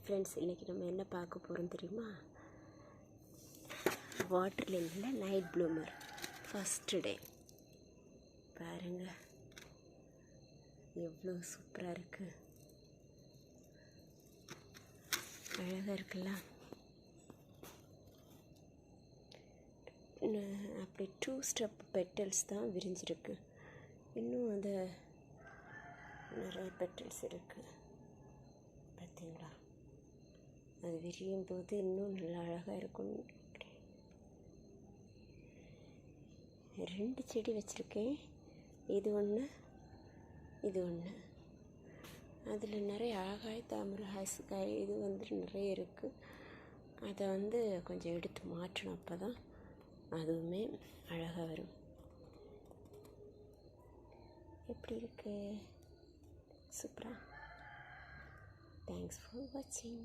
Friends, இன்றைக்கி நம்ம என்ன பார்க்க போகிறோம் தெரியுமா? வாட்டர் லில்லியில் நைட் ப்ளூமர் ஃபஸ்ட்டு டே. பாருங்கள் எவ்வளோ சூப்பராக இருக்குது, அழகாக இருக்குல்ல. அப்படி 2 ஸ்டெப் பெட்டல்ஸ் தான் விரிஞ்சிருக்கு. இன்னும் அந்த நிறைய பெட்டல்ஸ் இருக்குது பார்த்தீங்களா? அது விரியும் போது இன்னும் நல்லா அழகாக இருக்கும். 2 செடி வச்சுருக்கேன், இது ஒன்று இது ஒன்று. அதில் நிறைய ஆகாய தாமரை ஹாஸ்காய் இது நிறைய இருக்குது. அதை கொஞ்சம் எடுத்து மாற்றணும், அப்போ தான் அதுவுமே அழகாக வரும். எப்படி இருக்கு? சூப்பரா. தேங்க்ஸ் ஃபார் வாட்சிங்.